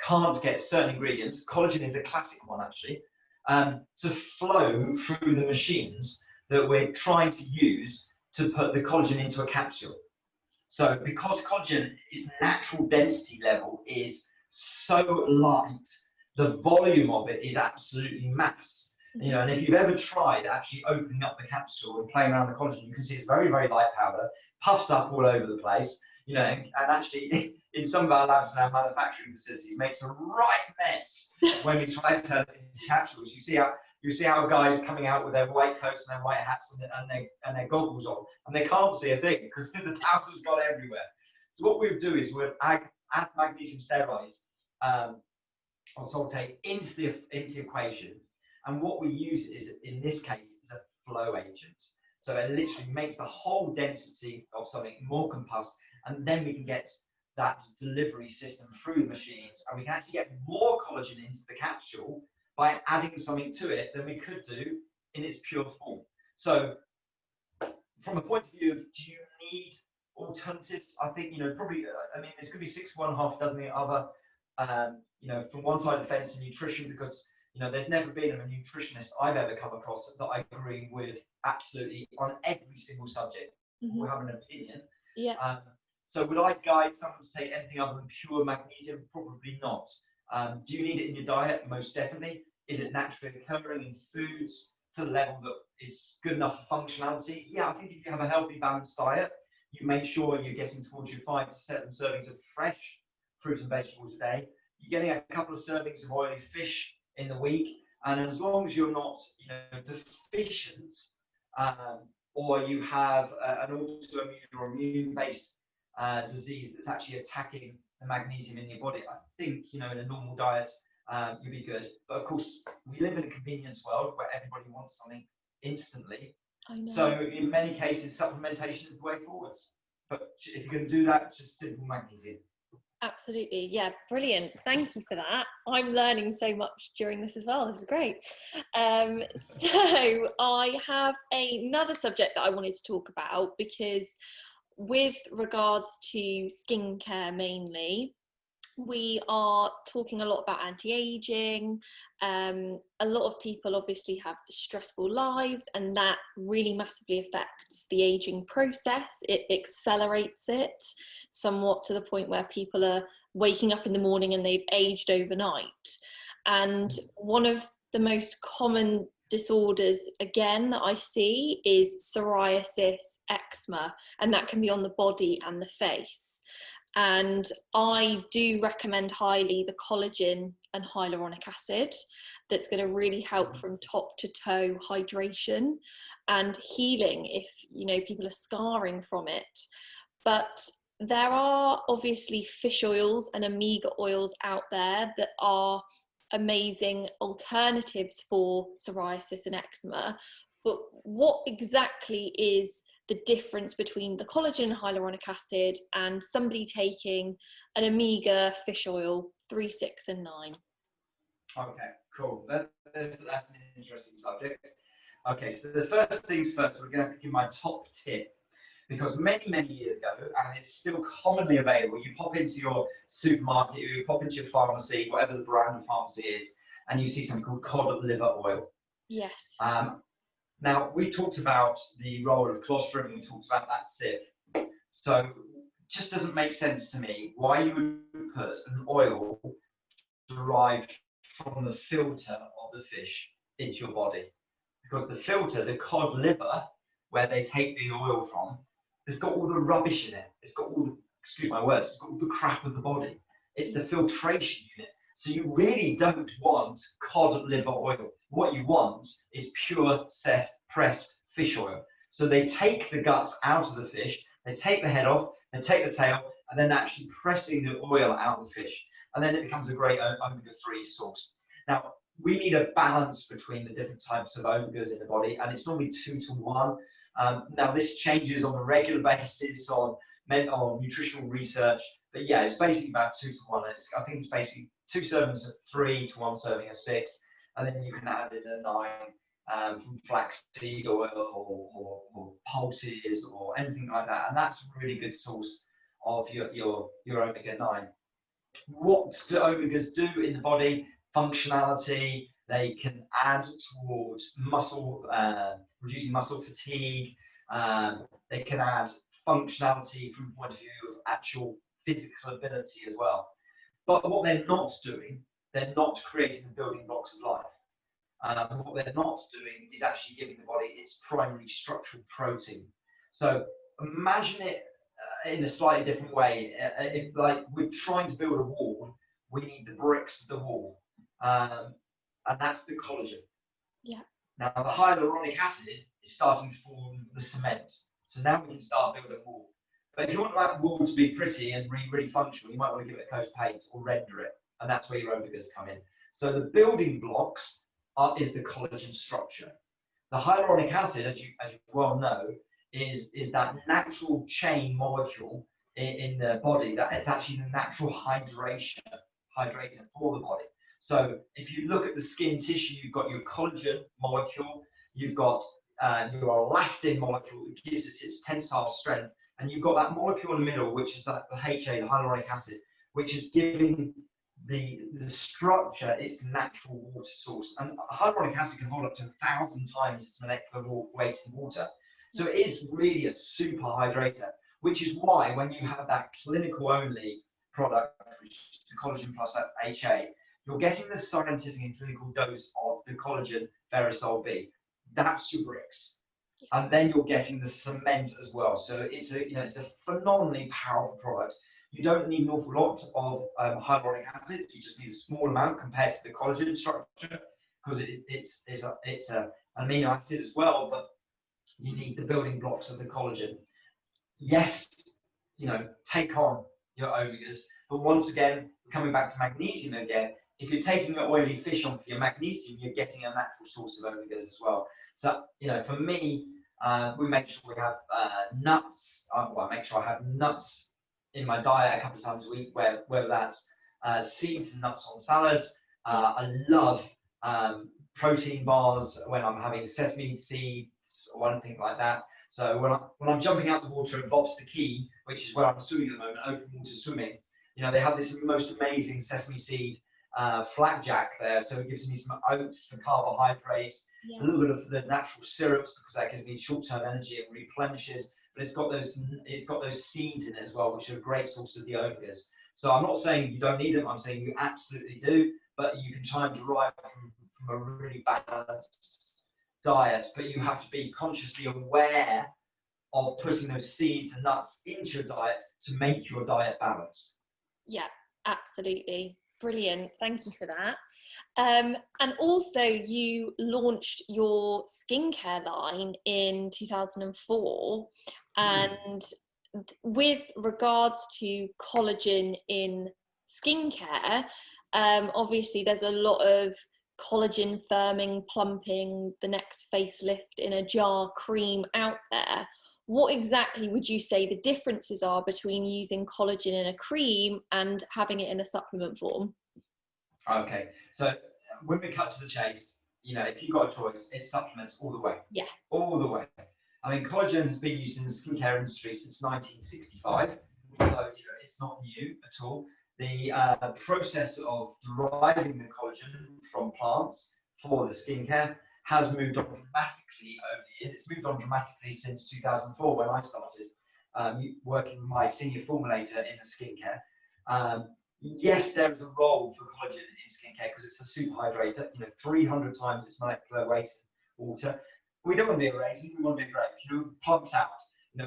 can't get certain ingredients. Collagen is a classic one, actually, to flow through the machines that we're trying to use to put the collagen into a capsule. So because collagen, its natural density level is so light, the volume of it is absolutely mass. You know, and if you've ever tried actually opening up the capsule and playing around the collagen, you can see it's very, very light powder, puffs up all over the place. You know, and actually in some of our labs and our manufacturing facilities makes a right mess when we try to turn it into capsules. You see how guys coming out with their white coats and their white hats and their goggles on, and they can't see a thing because the powder's got everywhere. So what we'll do is we'll add magnesium stearate or sulfate into the equation, and what we use is, in this case, is a flow agent. So it literally makes the whole density of something more compact, and then we can get that delivery system through the machines, and we can actually get more collagen into the capsule by adding something to it than we could do in its pure form. So from a point of view of, do you need alternatives? I think, you know, probably, I mean, there's going to be 6 of one, half a dozen of the other. you know, from one side of the fence in nutrition, because you know there's never been a nutritionist I've ever come across that I agree with absolutely on every single subject. We'll have an opinion. Yeah. So would I guide someone to take anything other than pure magnesium? Probably not. Do you need it in your diet? Most definitely. Is it naturally occurring in foods to the level that is good enough for functionality? Yeah, I think if you have a healthy, balanced diet, you make sure you're getting towards your 5 to 7 servings of fresh fruit and vegetables a day. You're getting a couple of servings of oily fish in the week, and as long as you're not, you know, deficient, or you have an autoimmune or immune-based disease that's actually attacking the magnesium in your body, I think, you know, in a normal diet, you'll be good. But of course, we live in a convenience world where everybody wants something instantly. So in many cases, supplementation is the way forwards. But if you're going to do that, just simple magnesium. Absolutely. Yeah, brilliant. Thank you for that. I'm learning so much during this as well. This is great. So I have another subject that I wanted to talk about, because with regards to skincare mainly, we are talking a lot about anti-aging. A lot of people obviously have stressful lives, and that really massively affects the aging process. It accelerates it somewhat to the point where people are waking up in the morning and they've aged overnight. And one of the most common disorders, again, that I see is psoriasis, eczema, and that can be on the body and the face. And I do recommend highly the collagen and hyaluronic acid. That's going to really help from top to toe hydration and healing if, you know, people are scarring from it. But there are obviously fish oils and omega oils out there that are amazing alternatives for psoriasis and eczema. But what exactly is the difference between the collagen and hyaluronic acid and somebody taking an omega fish oil 3, 6 and 9? Okay, cool. That's an interesting subject. Okay, so the first things first, we're going to give my top tip, because many, many years ago, and it's still commonly available, you pop into your supermarket, you pop into your pharmacy, whatever the brand of pharmacy is, and you see something called cod liver oil. Yes. Now, we talked about the role of colostrum, and we talked about that sieve. So it just doesn't make sense to me why you would put an oil derived from the filter of the fish into your body. Because the filter, the cod liver, where they take the oil from, it's got all the rubbish in it. It's got all the, excuse my words, it's got all the crap of the body. It's the filtration unit. So you really don't want cod liver oil. What you want is pure pressed fish oil. So they take the guts out of the fish, they take the head off, they take the tail, and then actually pressing the oil out of the fish. And then it becomes a great omega-3 source. Now, we need a balance between the different types of omegas in the body, and it's normally 2 to 1. Now, this changes on a regular basis on nutritional research, but yeah, it's basically about 2 to 1. I think it's basically 2 servings of 3 to 1 serving of 6, and then you can add in a 9 from flaxseed oil or pulses or anything like that, and that's a really good source of your omega-9. What do omegas do in the body? Functionality. They can add towards muscle, reducing muscle fatigue. They can add functionality from the point of view of actual physical ability as well. But what they're not doing, they're not creating the building blocks of life. What they're not doing is actually giving the body its primary structural protein. So imagine it in a slightly different way. If like we're trying to build a wall, we need the bricks of the wall, and that's the collagen. Yeah. Now the hyaluronic acid is starting to form the cement. So now we can start building a wall. But if you want that wall to be pretty and really functional, you might want to give it a coat of paint or render it, and that's where your omegas come in. So the building blocks is the collagen structure. The hyaluronic acid, as you well know, is that natural chain molecule in the body that is actually the natural hydrator for the body. So if you look at the skin tissue, you've got your collagen molecule, you've got your elastin molecule that gives us its tensile strength, and you've got that molecule in the middle, which is the HA, the hyaluronic acid, which is giving the structure, it's natural water source, and hyaluronic acid can hold up to 1,000 times its molecular weight in water. So it is really a super hydrator, which is why when you have that clinical only product, which is the collagen plus HA, you're getting the scientific and clinical dose of the collagen Verisol B. That's your bricks. And then you're getting the cement as well. So it's a phenomenally powerful product. You don't need an awful lot of hyaluronic acid. You just need a small amount compared to the collagen structure, because it's an amino acid as well, but you need the building blocks of the collagen. Yes, take on your omegas, but once again, coming back to magnesium again, if you're taking an oily fish on for your magnesium, you're getting a natural source of omegas as well. So, for me, we make sure we have nuts. Well, I make sure I have nuts in my diet a couple of times a week, whether that's seeds and nuts on salad. I love protein bars when I'm having sesame seeds or anything like that. So when I'm jumping out the water in Bob's the Key, which is where I'm swimming at the moment, open water swimming, they have this most amazing sesame seed flapjack there. So it gives me some oats for carbohydrates, a little bit of the natural syrups, because that gives me short-term energy and replenishes. But it's got those seeds in it as well, which are a great source of the omegas. So I'm not saying you don't need them. I'm saying you absolutely do, but you can try and derive from a really balanced diet. But you have to be consciously aware of putting those seeds and nuts into your diet to make your diet balanced. Yeah, absolutely. Brilliant. Thank you for that. And also, you launched your skincare line in 2004. And with regards to collagen in skincare, obviously there's a lot of collagen firming, plumping, the next facelift in a jar cream out there. What exactly would you say the differences are between using collagen in a cream and having it in a supplement form? Okay, so when we cut to the chase, if you've got a choice, it's supplements all the way. Yeah. All the way. I mean, collagen has been used in the skincare industry since 1965, so it's not new at all. The process of deriving the collagen from plants for the skincare has moved on dramatically over the years. It's moved on dramatically since 2004 when I started working with my senior formulator in the skincare. Yes, there is a role for collagen in skincare because it's a super hydrator, 300 times its molecular weight in water. We don't want to be a raisin, we want to be a grape, plumps out.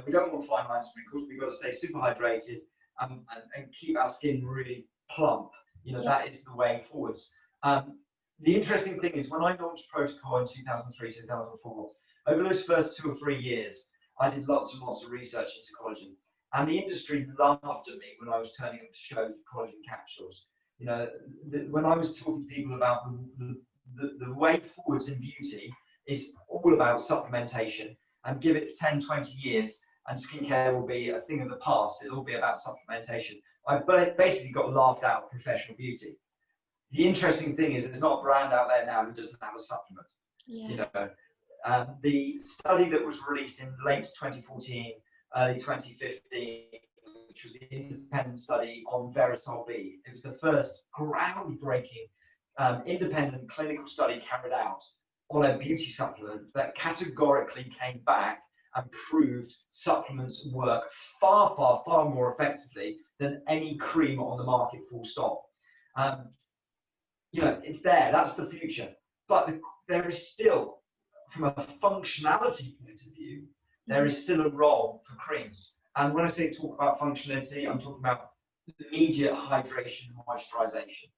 We don't want fine line sprinkles, we've got to stay super hydrated and keep our skin really plump. That is the way forwards. The interesting thing is when I launched Proto-col in 2003, 2004, over those first 2 or 3 years, I did lots and lots of research into collagen. And the industry laughed at me when I was turning up to shows with collagen capsules. When I was talking to people about the way forwards in beauty is all about supplementation, and give it 10, 20 years and skincare will be a thing of the past. It'll be about supplementation. I basically got laughed out of professional beauty. The interesting thing is there's not a brand out there now who doesn't have a supplement. Yeah. The study that was released in late 2014, early 2015, which was the independent study on Verisol B. It was the first groundbreaking independent clinical study carried out on a beauty supplement that categorically came back and proved supplements work far, far, far more effectively than any cream on the market, full stop. It's there, that's the future. But there is still, from a functionality point of view, there is still a role for creams. And when I say talk about functionality, I'm talking about immediate hydration and moisturization.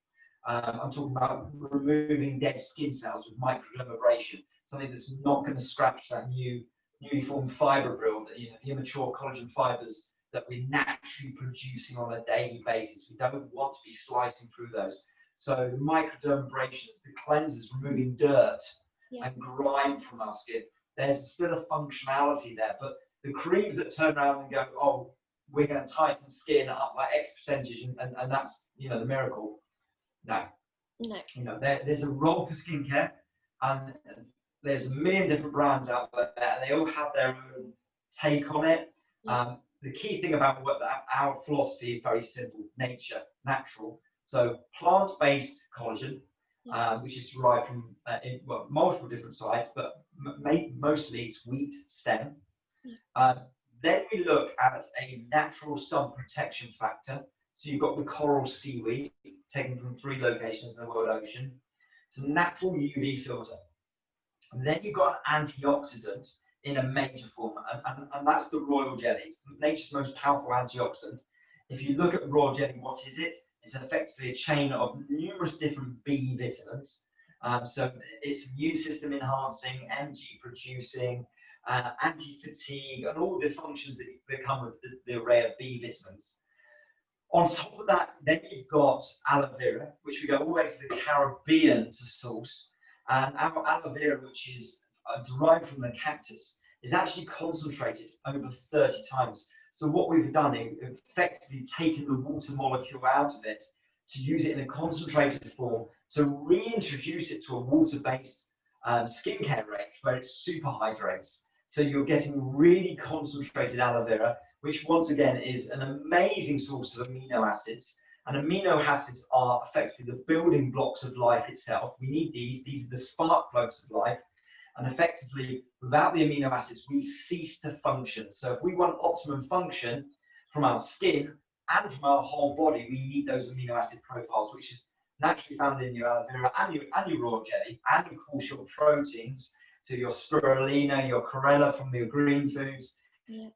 I'm talking about removing dead skin cells with microdermabrasion, something that's not going to scratch that newly formed fibril, the immature collagen fibers that we're naturally producing on a daily basis. We don't want to be slicing through those. So the microdermabrasions, the cleansers, removing dirt and grime from our skin, there's still a functionality there. But the creams that turn around and go, oh, we're going to tighten skin up by X percentage, and that's the miracle. No. There's a role for skincare, and there's a million different brands out there, and they all have their own take on it. The key thing about our philosophy is very simple: nature, natural. So plant-based collagen, which is derived from multiple different sites, but mostly it's wheat stem. Then we look at a natural sun protection factor. So you've got the coral seaweed taken from 3 locations in the world ocean. It's a natural UV filter. And then you've got an antioxidant in a major form, and that's the royal jelly. It's nature's most powerful antioxidant. If you look at royal jelly, what is it? It's effectively a chain of numerous different B vitamins. So it's immune system enhancing, energy producing, anti-fatigue, and all the functions that come with the array of B vitamins. On top of that, then you've got aloe vera, which we go all the way to the Caribbean to source. And our aloe vera, which is derived from the cactus, is actually concentrated over 30 times. So what we've done is effectively taken the water molecule out of it to use it in a concentrated form to reintroduce it to a water-based skincare range where it super hydrates. So you're getting really concentrated aloe vera, which once again is an amazing source of amino acids. And amino acids are effectively the building blocks of life itself. We need these are the spark plugs of life. And effectively, without the amino acids, we cease to function. So if we want optimum function from our skin and from our whole body, we need those amino acid profiles, which is naturally found in your aloe vera and your raw jelly, and of course your proteins, so your spirulina, your chlorella from your green foods,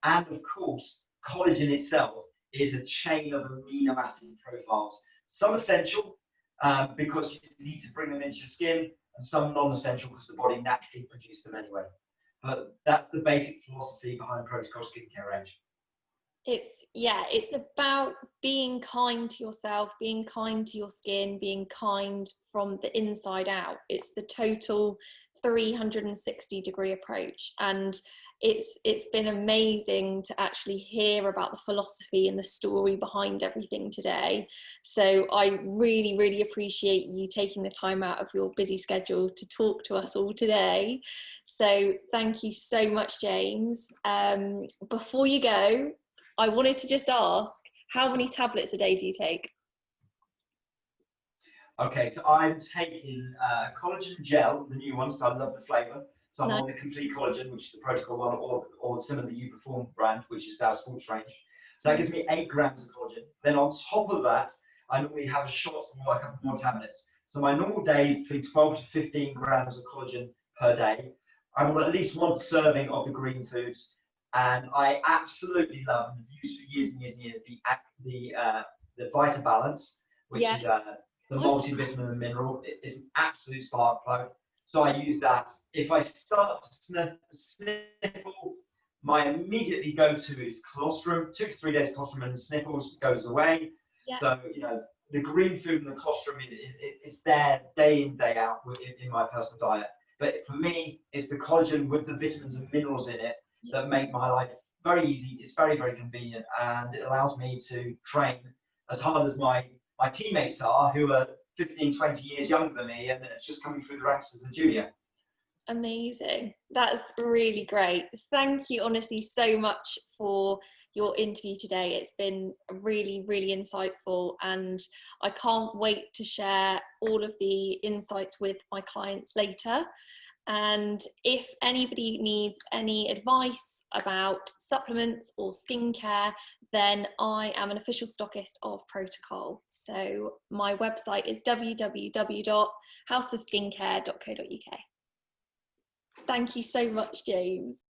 and of course collagen itself is a chain of amino acid profiles. Some essential because you need to bring them into your skin, and some non-essential because the body naturally produces them anyway. But that's the basic philosophy behind Proto-col skincare range. It's about being kind to yourself, being kind to your skin, being kind from the inside out. It's the total 360-degree approach, and it's been amazing to actually hear about the philosophy and the story behind everything today. So I really appreciate you taking the time out of your busy schedule to talk to us all today. So thank you so much, James. Before you go, I wanted to just ask, how many tablets a day do you take? Okay, so I'm taking collagen gel, the new ones, so I love the flavour. So I'm on the complete collagen, which is the Proto-col one, or some of the Uperform brand, which is our sports range. So that gives me 8 grams of collagen. Then on top of that, I normally have a shot or a couple more tablets. So my normal day is between 12 to 15 grams of collagen per day. I want at least 1 serving of the green foods. And I absolutely love and have used for years and years and years the Vita Balance, which is the multivitamin and mineral. It's an absolute spark plug. So I use that. If I start to sniffle, my immediately go-to is colostrum. 2 to 3 days colostrum and the sniffles goes away. So, you know, the green food and the colostrum, it's there day in, day out in my personal diet. But for me, it's the collagen with the vitamins and minerals in it that make my life very easy. It's very convenient, and it allows me to train as hard as my teammates are, who are 15, 20 years younger than me, and it's just coming through the ranks as a junior. Amazing. That's really great. Thank you honestly so much for your interview today. It's been really insightful, and I can't wait to share all of the insights with my clients later. And if anybody needs any advice about supplements or skincare, then I am an official stockist of Proto-col. So my website is www.houseofskincare.co.uk. Thank you so much, James.